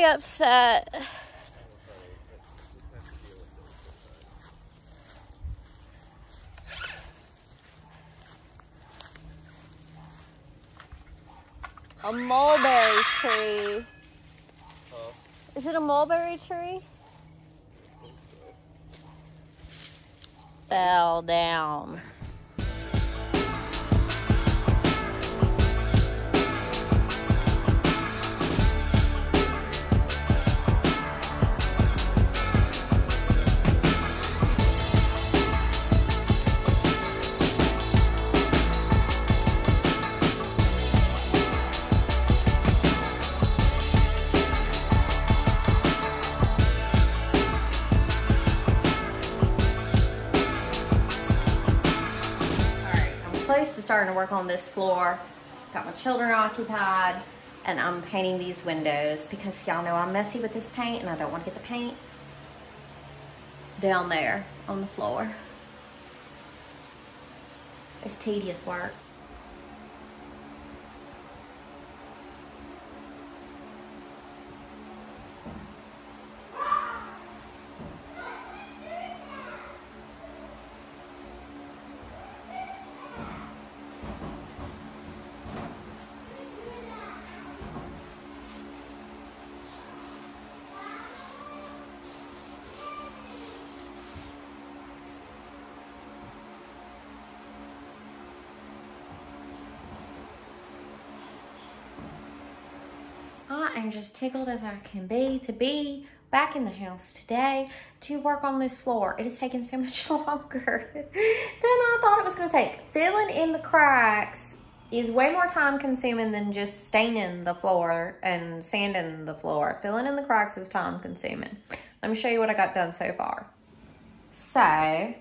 very upset. A mulberry tree. Huh? Is it a mulberry tree? Fell down. Close to starting to work on this floor. Got my children occupied, and I'm painting these windows because y'all know I'm messy with this paint and I don't want to get the paint down there on the floor. It's tedious work. I am just tickled as I can be to be back in the house today to work on this floor. It has taken so much longer than I thought it was going to take. Filling in the cracks is way more time consuming than just staining the floor and sanding the floor. Filling in the cracks is time consuming. Let me show you what I got done so far. So,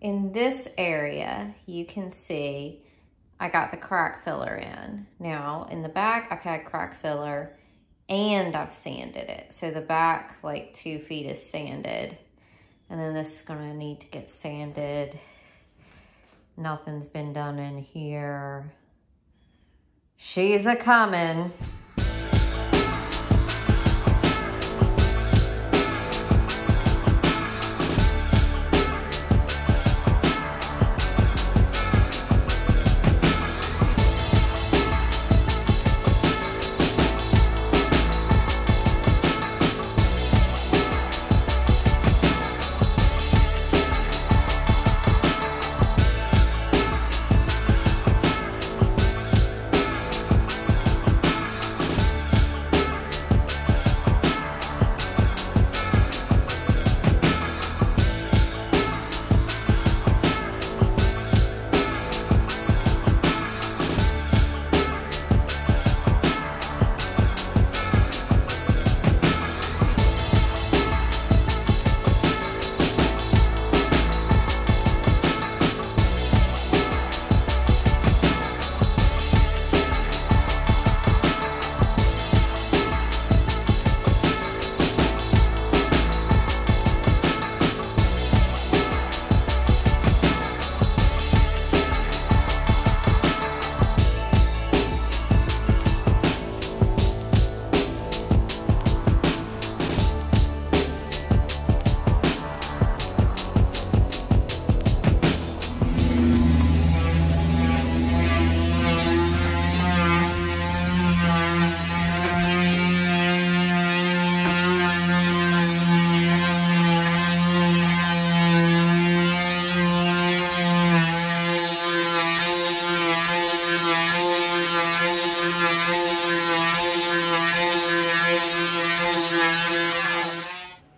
in this area, you can see I got the crack filler in. Now, in the back, I've had crack filler and I've sanded it. So the back, like 2 feet is sanded. And then this is gonna need to get sanded. Nothing's been done in here. She's a-coming.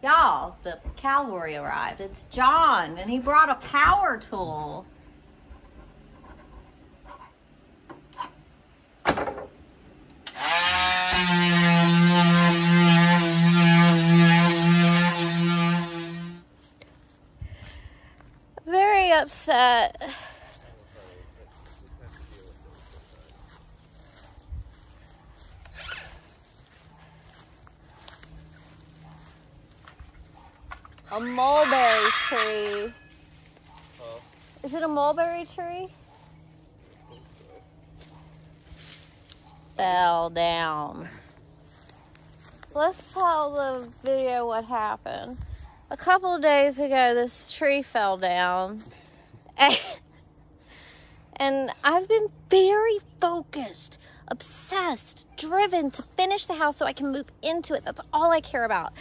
Y'all, the cavalry arrived. It's John, and he brought a power tool. Very upset. A mulberry tree. Huh? Is it a mulberry tree? Fell down. let's tell the video what happened. A couple of days ago, this tree fell down. And I've been very focused, obsessed, driven to finish the house so I can move into it. That's all I care about.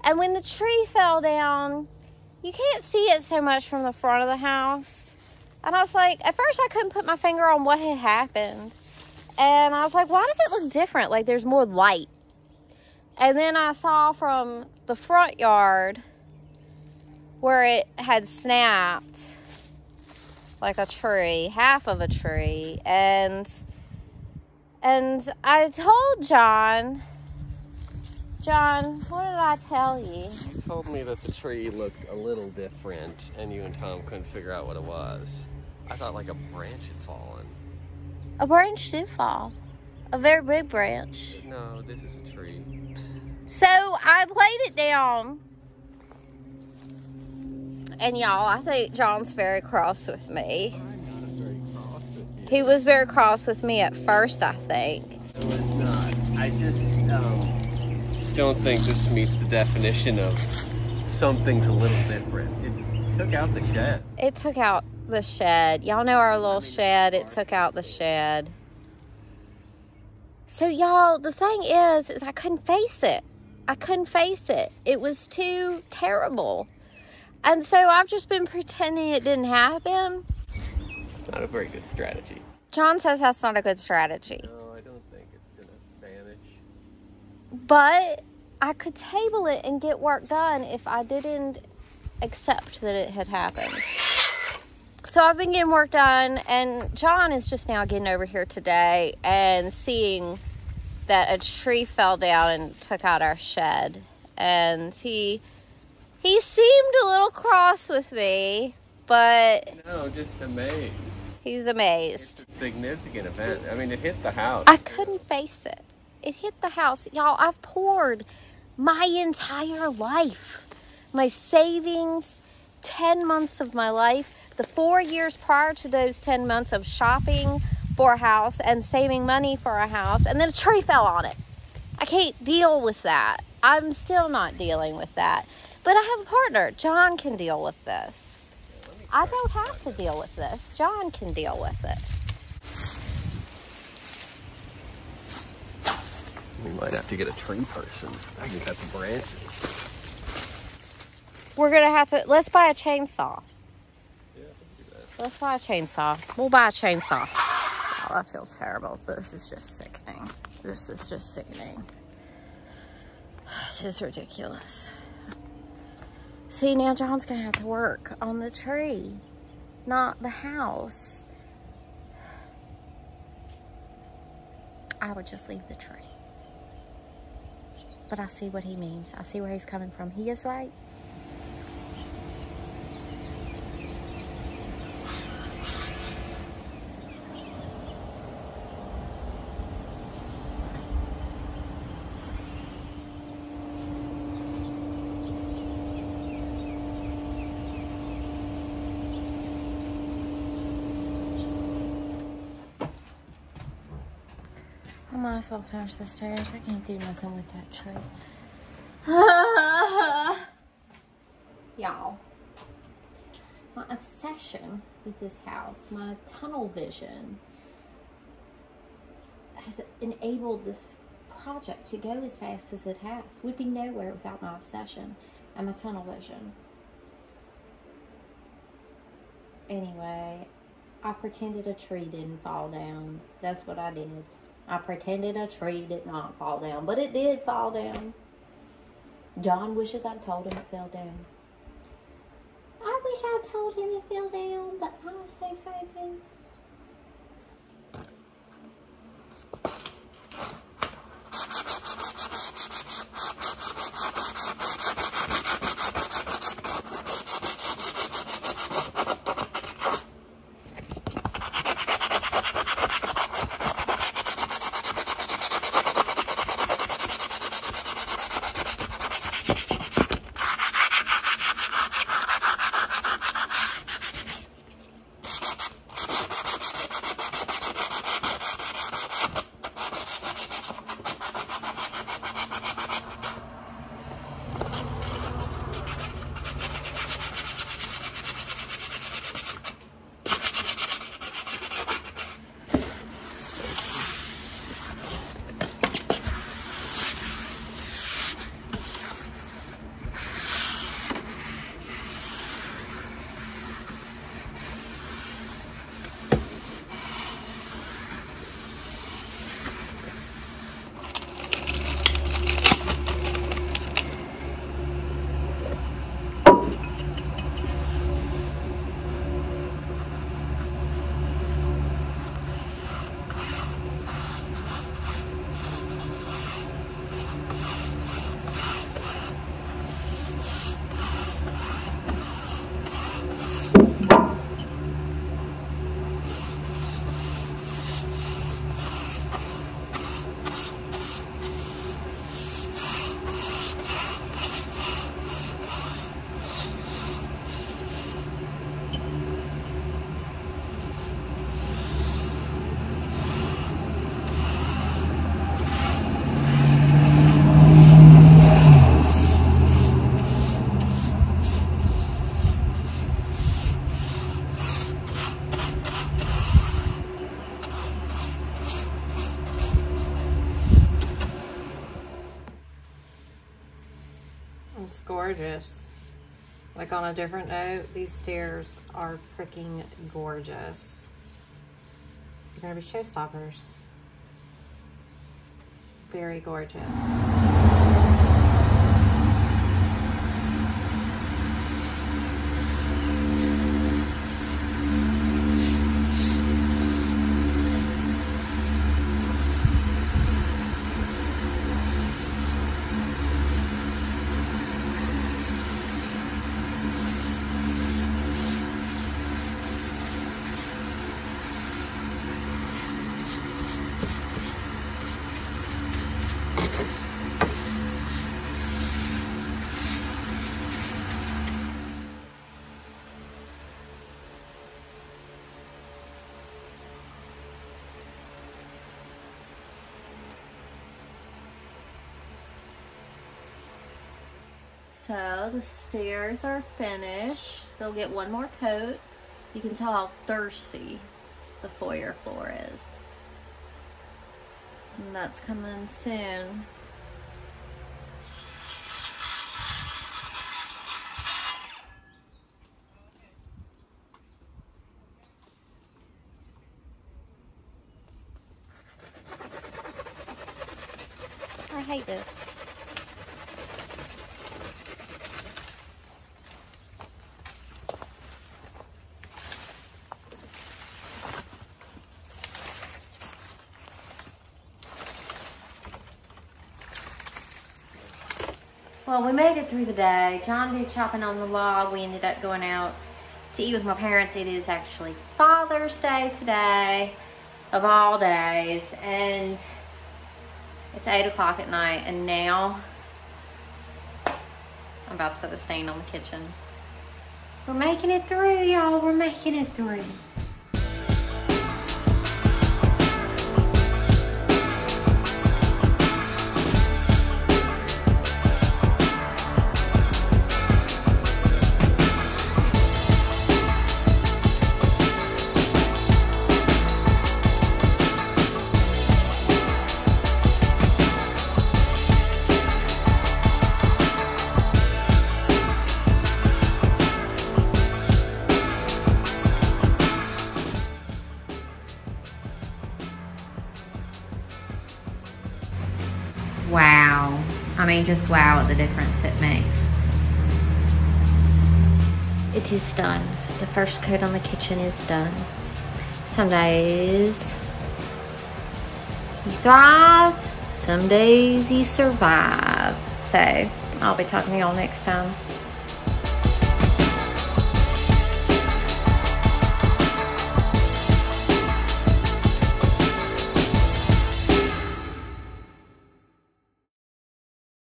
And when the tree fell down, you can't see it so much from the front of the house. And I was like, at first I couldn't put my finger on what had happened. And I was like, why does it look different? Like there's more light. And then I saw from the front yard where it had snapped like a tree, half of a tree. And I told John, what did I tell you? You told me that the tree looked a little different and you and Tom couldn't figure out what it was. I thought like a branch had fallen. A branch did fall. A very big branch. No, this is a tree. So I played it down. And y'all, I think John's very cross with me. I'm not very cross with you. He was very cross with me at first, I think. It was not. I just don't think this meets the definition of something's a little different. It took out the shed. It took out the shed. Y'all know our little shed. It took out the shed. So y'all, the thing is I couldn't face it. I couldn't face it. It was too terrible. And so I've just been pretending it didn't happen. It's not a very good strategy. John says that's not a good strategy. No, I don't think it's going to vanish. But I could table it and get work done if I didn't accept that it had happened. So I've been getting work done, and John is just now getting over here today and seeing that a tree fell down and took out our shed. And he seemed a little cross with me, but... No, just amazed. He's amazed. It's a significant event. I mean, it hit the house. I couldn't face it. It hit the house. Y'all, I've poured my entire life, my savings, 10 months of my life, the 4 years prior to those 10 months of shopping for a house and saving money for a house, and then a tree fell on it. I can't deal with that. I'm still not dealing with that. But I have a partner. John can deal with this. I don't have to deal with this. John can deal with it. We might have to get a tree person. I can cut the branches. We're going to have to... Let's buy a chainsaw. Yeah, let's do that. Let's buy a chainsaw. We'll buy a chainsaw. Oh, I feel terrible. This is just sickening. This is just sickening. This is ridiculous. See, now John's going to have to work on the tree, not the house. I would just leave the tree. But I see what he means. I see where he's coming from. He is right. I might as well finish the stairs. I can't do nothing with that tree. Y'all, my obsession with this house, my tunnel vision, has enabled this project to go as fast as it has. We'd be nowhere without my obsession and my tunnel vision. Anyway, I pretended a tree didn't fall down. That's what I did. I pretended a tree did not fall down, but it did fall down. John wishes I'd told him it fell down. I wish I'd told him it fell down, but I was so focused. gorgeous. Like on a different note, these stairs are freaking gorgeous. They're gonna be showstoppers. Very gorgeous. So the stairs are finished. They'll get one more coat. You can tell how thirsty the foyer floor is. And that's coming soon. I hate this. Well, we made it through the day. John did chopping on the log. We ended up going out to eat with my parents. It is actually Father's Day today, of all days. And it's 8 o'clock at night. And now I'm about to put the stain on the kitchen. We're making it through, y'all. We're making it through. Wow. I mean, just wow at the difference it makes. It is done. The first coat on the kitchen is done. Some days you thrive, some days you survive. So I'll be talking to y'all next time.